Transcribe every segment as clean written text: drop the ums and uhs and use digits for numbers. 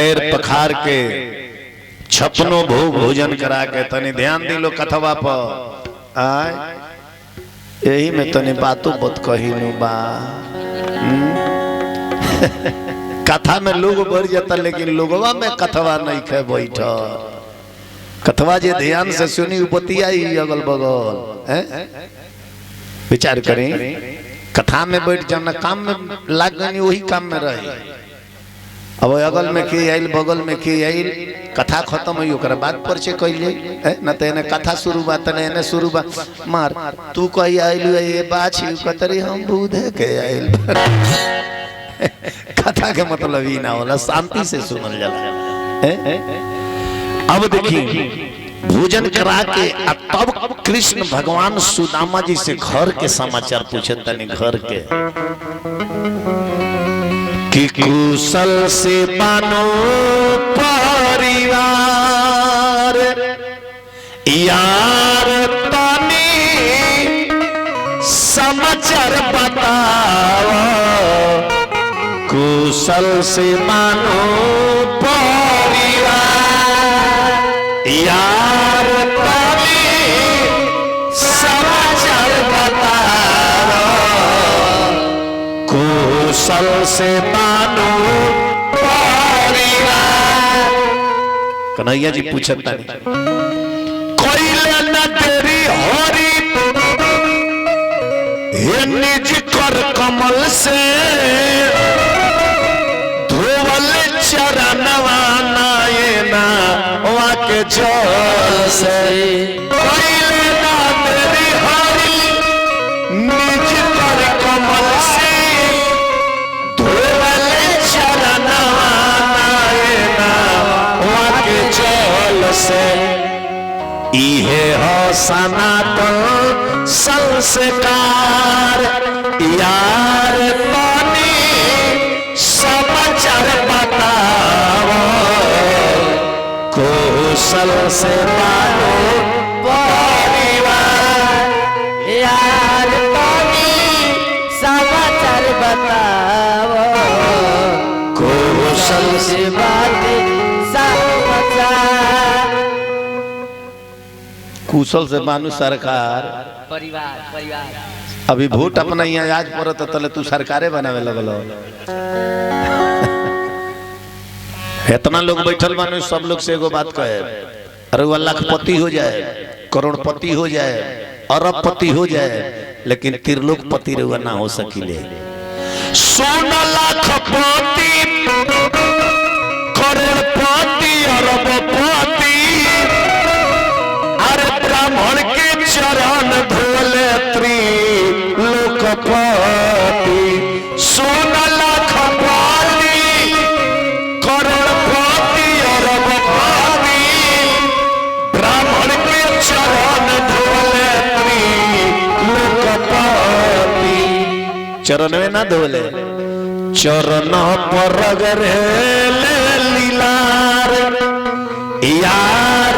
पैर पखार के छपनो भोग भोजन करा के तनी ध्यान दिलो कथवा पर आय यही में तनी बातों बत कही नु बा कथा में लोग बढ़ जाता लेकिन लोगवा में कथवा नहीं खे बैठ कथवा जे ध्यान से सुनी उपतिया ही अगल बगल विचार करें कथा में बैठ जाना काम में लाग गई वही काम में रहे अब अगल में के आइल बगल में के आइल कथा खत्म हुई ओकरा बाद परिचय कैले न त एने कथा शुरू बा तने एने शुरू बा मार तू कही आइलू ये बाछी कतरी हम बूढ़े के आइल कथा के मतलब ही ना होला शांति से सुनल जाला। अब देखिए भोजन करा के तब कृष्ण भगवान सुदामा जी से घर के समाचार पूछे तनी घर के कि कुशल से मानो परिवार यार तनी समाचार बताओ कुशल से मानो परिवार यार तनी समाचार बताओ कुशल से मानो परिवार। कन्हैया जी पूछता नहीं कोई लेना तेरी हरी हे निज कर कमल से धोवल चरणवा नयना वाके जल से कोई लेना तेरी हरी निज कर कमल से धोवल चरणवा नयना वाके जल से इहे हो सनातन संस्कार यार पानी समाचार बताओ कुशल से मानो परिवार यार पानी समाचार बताओ कुशल से बात समाचार कुशल से मानो सरकार परिवार परिवार अभी वोट अपना यहाँ आज पड़त तले तू सरकारे बनावे लगल इतना लोग बैठल मानो सब लोग से एगो बात कहे अरे वो लाखपति हो जाए करोड़पति हो जाए अरबपति हो जाए लेकिन त्रिलोकपति रहुआ ना हो सकिले। सोना लाखपति करोड़पति अरबपति अरे ब्राह्मण के चरण धोले त्रिलोकपति सोना लाखपति करोड़पति अरबपति ब्राह्मण के चरण धोले त्रिलोकपति चरण में ना धोले चरण पर रगड़े लीलार यार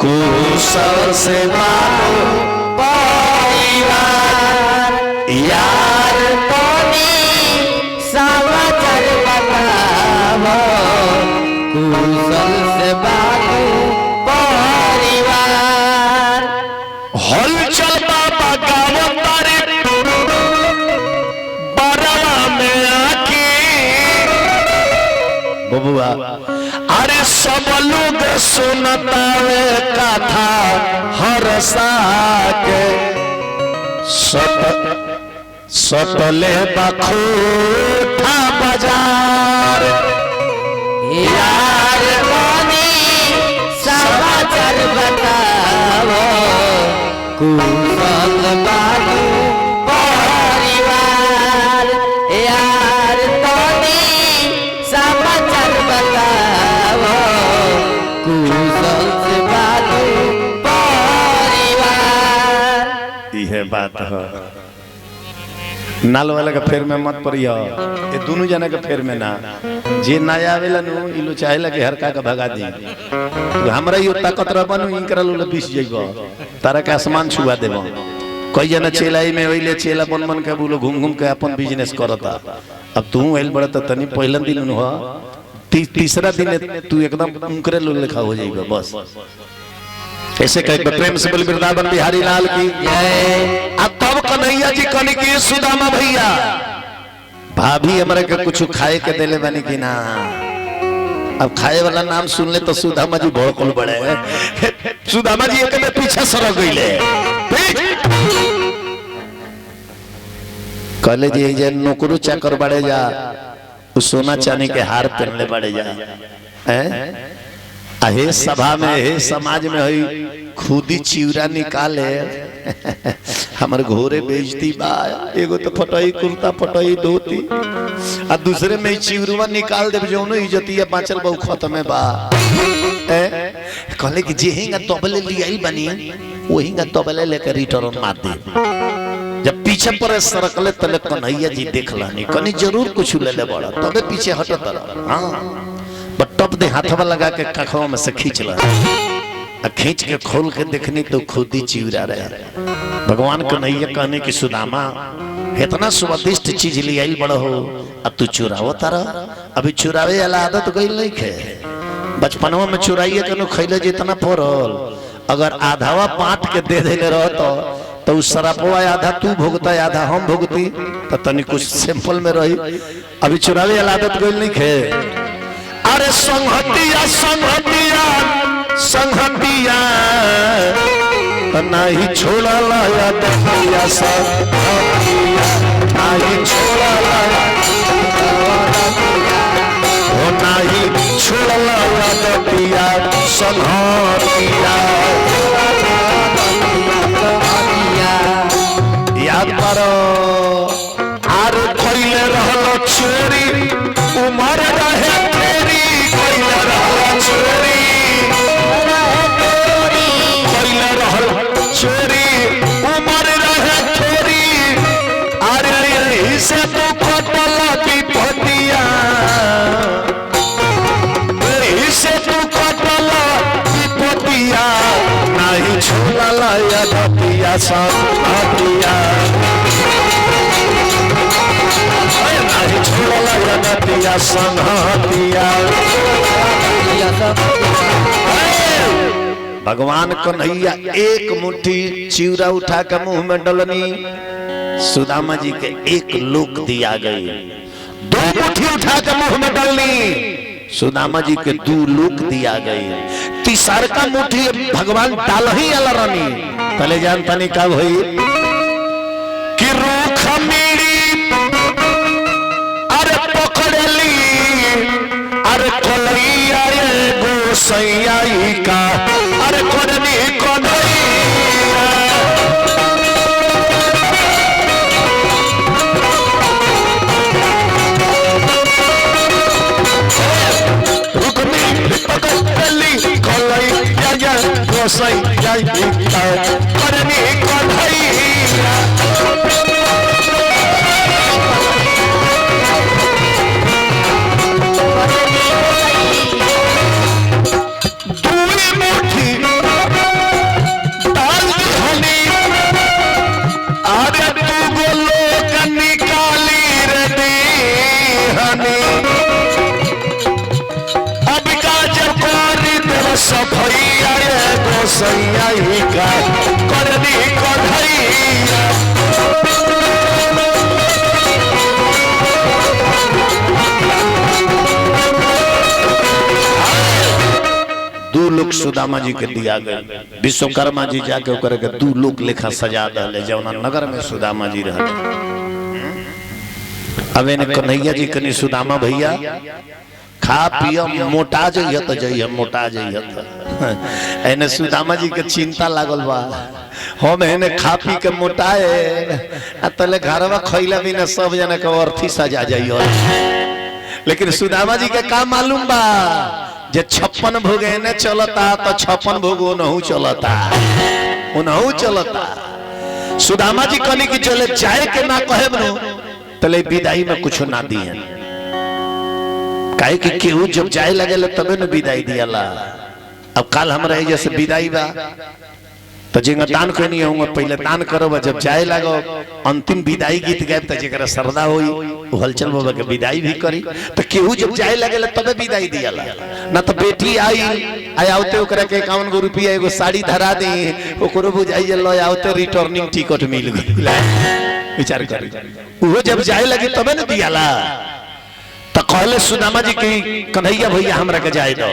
कुशल से मानो परिवार यार पानी समाचार बताओ कुशल से बाबू परिवार हलचल बाबा गावतारे बरवा में आके बबुआ अरे सब लोग सुनतावे कथा हरसा के सटले बखूठा बाजार यार पानी समाचार बताओ कुशल बाबू परिवार यार पानी समाचार बताओ कुशल से बाबू परिवार। यह बात है नाल वाला का फेर में मत पड़ियो ये दोनों जना के फेर में ना जे ना आवेला नु इलो चाहेला कि हरका का भगा दी तो हमरा यो ताकत रह बनू इनकरा लो बिस जइबो तारा के आसमान छुआ देबो कोई जना चेलाई में वही चेला बन बन के बोलो घूम घूम के अपन बिजनेस करता। अब तू वही बड़ा तनी पहला दिन हुआ तीसरा दिन तू एकदम उनकरे लोग लिखा हो जाएगा बस। ऐसे कह प्रेम से बोल वृंदावन बिहारी लाल की जय। अब तब कन्हैया जी कनी की सुदामा भैया भाभी हमारे के कुछ खाए के देले बनी कि ना। अब खाए वाला नाम सुन ले तो सुदामा जी भड़कल बड़े सुदामा जी एक में पीछे सरक गईले कहले जी जे नौकरू चाकर बड़े जा सोना चांदी के हार पहनले बड़े जा हैं हे सभा में हे समाज में हई खुदी चिवरा निकाले हमारे घोरे बेइज्जती बा। एगो तो फटई कुर्ता फटई धोती आ दूसरे में चिवरुआ निकाल दे जौनो इज्जतिया बाचल बहु खत्म बा। कहले कि जे हिंगा तबले लियाई बनी वहींगा तबले लेके रिटर्न मार दे। जब पीछे पर सरकले तले कन्हैया जी देखलानी कनी जरूर कुछ ले ले बड़ा तबे पीछे हटत रहा। हां बट टप दे हाथवा लगा के कखवा में से खींच ला खींच के खोल के देखनी तो खुद ही चिवरा रहे। भगवान कन्हैया कहने की सुदामा इतना स्वादिष्ट चीज ले आई बड़ा हो अब तू चुराव तारा। अभी चुरावे वाला आदत गई नहीं खे बचपनवा में चुराइए कनो खैले जितना पड़ल अगर आधावा पाट के दे देले रह तो उस शराबवा आधा तू भोगता आधा हम भोगती तो तनी कुछ सिंपल में रही। अभी चुरावे वाला आदत गई नहीं खे। अरे संहतिया संहतिया संहतिया नहीं छोड़ा लाया दतिया संहतिया नहीं छोड़ा लाया वो नहीं छोड़ा लाया दतिया संहतिया। याद करो आर खोइले रहलो चोरी उमर रहे चोरी उमर रहे छोरी अरे से तो कटल विपतिया से तो कटल विपतिया नहीं छोड़ल यदतिया संहतिया नहीं छोड़ल यदतिया संहतिया। भगवान कन्हैया एक मुट्ठी चिवरा उठा के मुंह में डलनी सुदामा जी के एक लोक दिया गई। दो मुट्ठी उठा के मुंह में डलनी सुदामा जी के दो लोक दिया गई। तीसर का मुट्ठी भगवान डाल ही अलरनी पहले जानता नहीं कब हुई कि रूख मेरी अरे पकड़ली अरे कोलैया गोसैया का अरे कोडनी कोनैया रुकनी पकड़ली कोलैया गोसैया का कोडनी कोनैया। सफैया गोसैया का करनी कन्हैया। दो लोग सुदामा जी के दिया गए। विश्वकर्मा जी जाके ओकरे के दो लोग लेखा सजा दले जौना नगर में सुदामा जी रहले। अब इन्हें कन्हैया जी कनी सुदामा भैया खा पिया मोटा जाइए तो जाइए मोटा जाइए तो एने सुदामा जी के चिंता लागल बा हम एने खा पी के मोटाए तले घरवा खैला बिना सब जना के अर्थी सजा जाइए। लेकिन सुदामा जी के का मालूम बा जे 56 भोग एने चलता तो 56 भोग ओनहु चलता ओनहु चलता। सुदामा जी कहनी कि चले जाए के ना कहे बनो तले विदाई में कुछ ना दिए काहे कि केहू जब जाए लगे तबे न विदाई दियाला। अब काल हमरा जैसे विदाई बा तो जिंगा दान करनी होगा पहले दान करो जब जाए लगो अंतिम विदाई गीत गायब तो जरा श्रद्धा होई हलचल बाबा के विदाई भी करी तो केहू जब जाए लगे तबे विदाई दियाला ना तो बेटी आई आवते ओकरा के 51 गो रुपया एगो साड़ी धरा दी ओकरो बुझाई जे लो आवते रिटर्निंग टिकट मिल गई विचार करी वो जब जाए लगे तबे न दियाला तो कहले सुदामा जी की कन्हैया भैया हमरा के जाए दो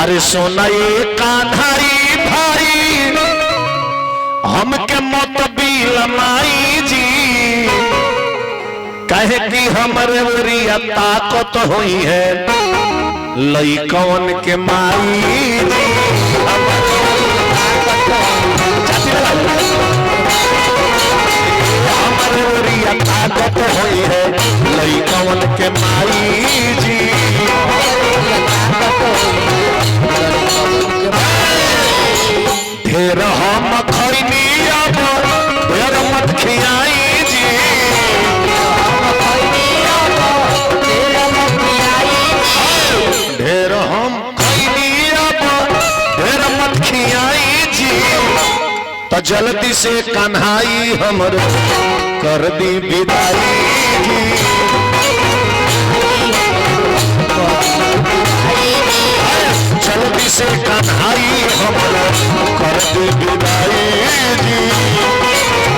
अरे सोना ये कान्हाई भाई हमके मत बिलमाई जी कहे कि हमरे वरिया ताकत होई है लइकवन के माई जी हमरे वरिया ताकत होई है लइकवन के माई जी ढेर हम खैनी अब ढेर मत खियाई जी ढेर हम खैनी अब ढेर मत खियाई जी तो जल्दी से कन्हाई हमर कर दी विदाई जी जल्दी से कन्हाई हमर कर दी विदाई जी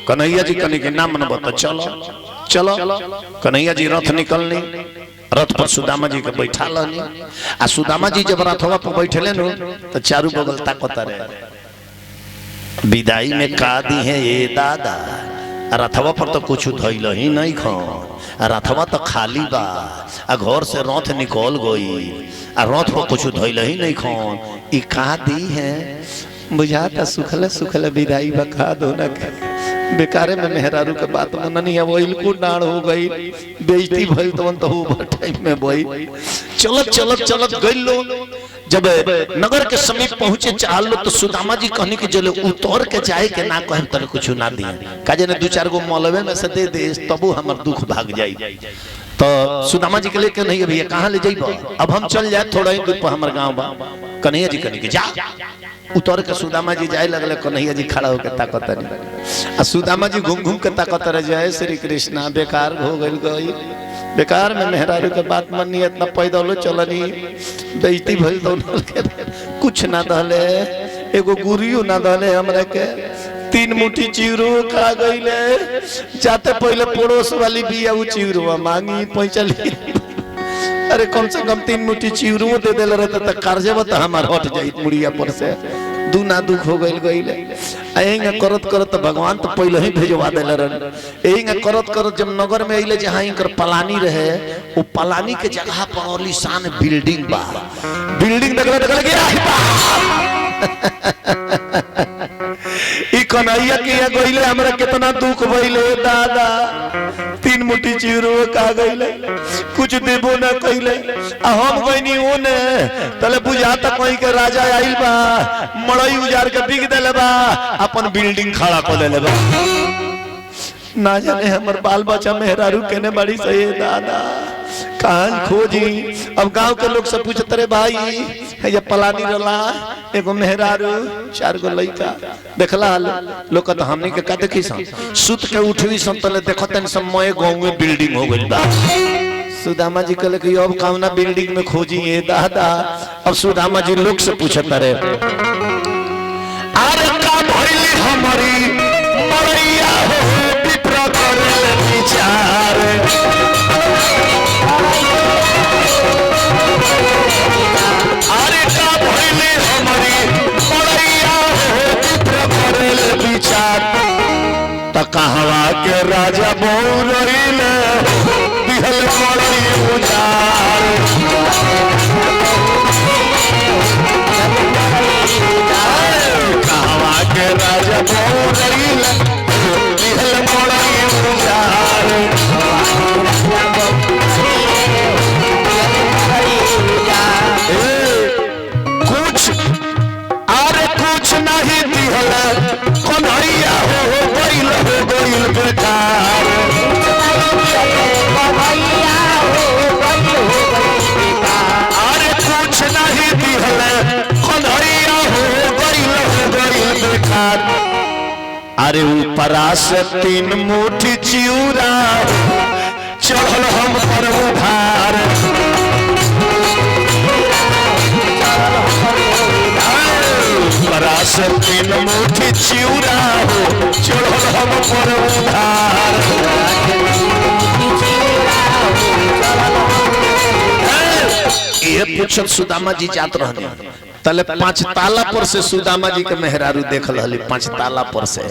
कन्हैया जी कने के नाम न बता चलो चलो कन्हैया जी रथ निकलनी रथ पर सुदामा जी के बैठा लनी आ सुदामा जी जब रथवा पर बैठले नु तो चारू बगल ताकत रहे विदाई में का दी है ये दादा रथवा पर तो कुछ धइल ही नहीं खो रथवा तो खाली बा आ घर से रथ निकल गई आ रथ पर कुछ धइल ही नहीं खो ई का दी है बुझाता सुखले सुखले विदाई बखा दो ना बेकारे में मेहरारू के बात मननी है वही को डाड़ हो गई बेइज्जती भइल तवन तो ओवर टाइम में भई चलत चलत चलत गइल लो जब नगर के समीप पहुंचे चाल लो तो सुदामा जी कहने के जले उतर के जाए के ना कहे तने कुछ ना दिए काजे ने दो चार गो मौलवे में से दे दे तबो हमर दुख भाग जाई तो सुदामा जी के लेके नहीं भैया कहां ले जाइबो अब हम चल जाए थोड़ा ही दूर पर हमर गांव बा कन्हैया जी कहने के जा उतर के सुदामा जी जाए लगले कन्हैया जी खड़ा होके ताकत नहीं आ सुदामा जी घूम घूम के ताकत रह जाए श्री कृष्णा बेकार हो गई बेकार में मेहरारू के बात मननी इतना पैदल चलनी बेइज्जती भइल तो कुछ ना दले एगो गुरियो ना दले हमरा के 3 मुट्ठी चिवरो खा गईले जाते पहले पड़ोस वाली बिया उ चिवरो मांगी पैचली अरे कम से कम 3 मुट्ठी चिवरो दे देले रहता त कर्जवा त हमार हट जाई मुड़िया पर से दूना दुख हो गईले एहिंगा करत करत भगवान तो पहले ही भेजवा देले रहन एहिंगा करत करत जब नगर में आइले जहां इनकर पलानी रहे वो पलानी के जगह पर आलीशान बिल्डिंग बा बिल्डिंग देखले गया ई कन्हैया के गइले हमरा कितना दुख भइले दादा 3 मुट्ठी चिवरो का गइले कुछ देबो ना कइले आ हम गइनी ओने तले बुझाता कोई के राजा आइल बा मड़ई उजार के बिग देले बा अपन बिल्डिंग खड़ा कर देले बा ना जाने हमर बाल बच्चा मेहरारू केने बड़ी सही दादा कहां खोजी अब गांव के लोग से पूछते रे भाई ये पलानी रला एगो मेहरारू 4 गो लइका देखला लोग तो हमनी के का देखी सन सुत के उठवी सन तले देखतन समय गांव में बिल्डिंग हो गइल बा सुदामा जी कहले कि अब कामना बिल्डिंग में खोजी ये दादा अब सुदामा जी लोग से पूछत रे अरे का भइली हमारी मरैया हो विप्र करे विचार अरे का भइली हमारी मरैया हो विप्र करे विचार त कहवा के राजा बहु रहिले दिहल मरई उजार कहवा के राजा बहु रहिले दिहल मरई उजार कुछ अरे कुछ नहीं दिहल कन्हैया हो गइल बेकार अरे ऊपरा से 3 मुट्ठी चिउरा चढ़ल हम पर उधार ऊपरा से 3 मुट्ठी चिउरा हो चढ़ल हम पर उधार ये पूछत सुदामा जी जात रहने तले 5 ताला पर से सुदामा जी के मेहरारू देखल हली 5 ताला पर से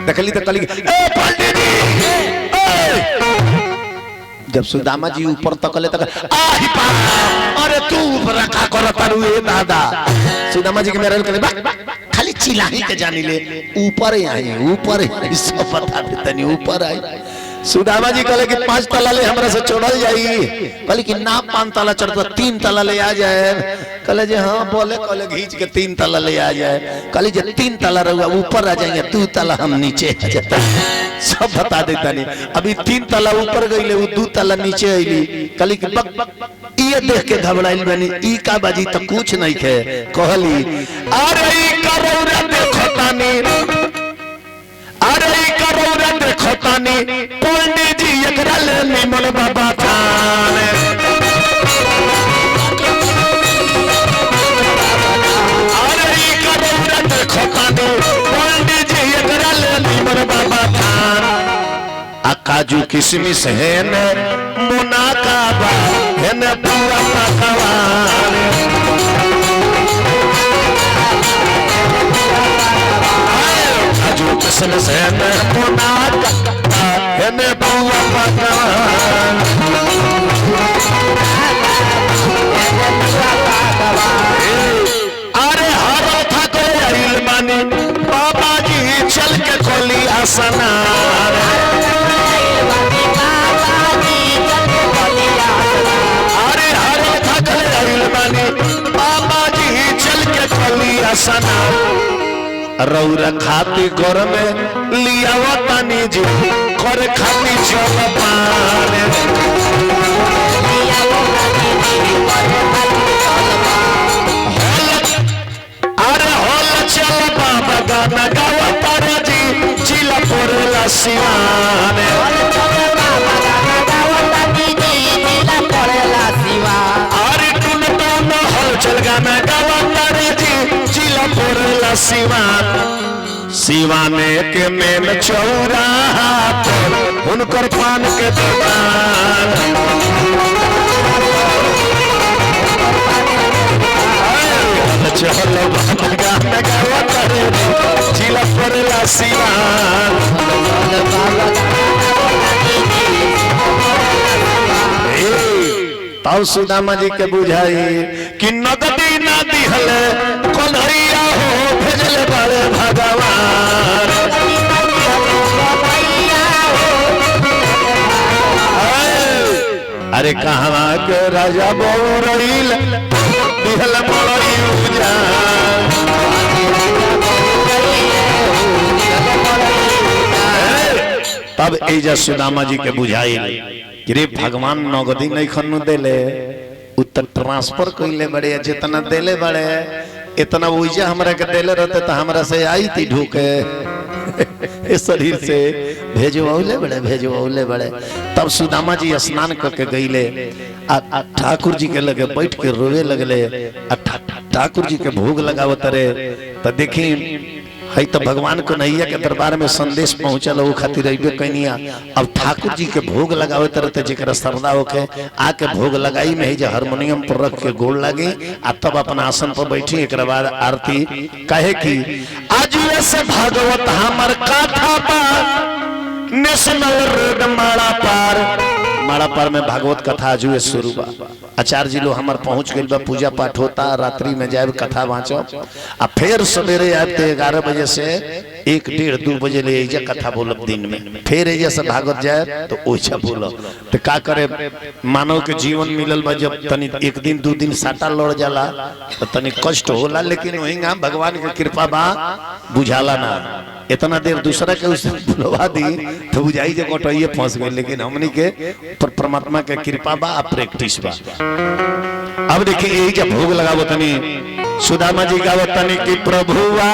देखली तो कहली ए पंडित जी जब सुदामा जी ऊपर तकले तक आही पा अरे तू रखा कर तारू ए दादा सुदामा जी के मेहरारू कहले खाली चिल्लाही के जानी ले ऊपर आई सब बता दे तनी ऊपर आई सुदामा जी कहले कि 5 ताला ले हमरा से छोड़ल जाई कहले कि ना 5 ताला चढ़ता 3 ताला ले आ जाए कहले जे हां बोले कहले घींच के 3 ताला ले आ जाए कहले जे 3 ताला रहुआ ऊपर आ जाएंगे 2 ताला हम नीचे आ जाता सब बता देता नहीं अभी 3 ताला ऊपर गईले वो 2 ताला नीचे आईली कहली कि ये देख के घबराइल बनी ई का बाजी तो कुछ नहीं खे कहली अरे ई करौरा देखो तानी अरे ई करौरा देखो तानी पंडित जी एकरा ले निमन बाबा थान अरे ई करौरा देखो तानी पंडित जी एकरा ले निमन बाबा थान आ काजू किशमिश है न मुनाका बा है न पूरा पकवान काजू किशमिश है न मुनाका है न पूरा पकवान अरे हर था को आइल मानी बाबा जी चल के खोली आसना बाबा जी चल के खोलिया सना रौरा खाती घर में लिया तानी जी कर खाती चल पान अरे हल चल बाबा गाना गावा तारा जी चिला पोरला सिवान चल गाना गावा तारे जी चिला पोरला सिवाने के मेन चौराहा पर उनकर पान के दुकान चल गाना गावा तारे चिला पोरला सिवान तब सुदामा जी के बुझाई कि नगदी ना दिहल कन्हैया हो भेजल बड़े भगवान अरे कहाँ के राजा बौरइल दिहल बड़ई उजान तब एजा सुदामा जी के बुझाई रे भगवान नगदी नहीं खनु देले उत्तर ट्रांसफर कइले बड़े जितना देले बड़े इतना उइजा हमरा के देले रहते तो हमरा से आई थी ढूके इस शरीर से भेजवौले बड़े तब सुदामा जी स्नान करके गईले आ ठाकुर जी के लगे बैठ के रोवे लगले ठाकुर जी के भोग लगावत रे तो देखी है तो भगवान को नैया के दरबार में संदेश पहुंचल वो खातिर अबे कनिया अब ठाकुर जी के भोग लगावे तरह जेकरा श्रद्धा होके आके भोग लगाई में जो हारमोनियम पर रख के गोड़ लागी आ तब अपना आसन पर बैठी एक बाद आरती कहे कि आज से भागवत हमर कथा बा नेशनल रोड माड़ा पार में भागवत कथा आज शुरू बा आचार्य जी लो हमार पहुंच गए बा पूजा पाठ होता रात्रि में जाए कथा वाँचो आ फिर सवेरे आए तो 11 बजे से 1, 1:30, 2 बजे ले एजा कथा बोलब दिन में फिर एजा से भागवत जाए तो ओछा बोलब तो का करे मानव के जीवन मिलल बा जब तनी 1 दिन 2 दिन साटा लड़ जाला तो तनी कष्ट होला लेकिन वही भगवान की कृपा बा बुझाला ना इतना देर दूसरा के उस बुलवा दी तो बुझाई जे कोटइए फंस गए लेकिन हमनी के परमात्मा के कृपा बा प्रैक्टिस बा। अब देखिए यही जब भोग लगावो तनी सुदामा जी गावत तनी कि प्रभुआ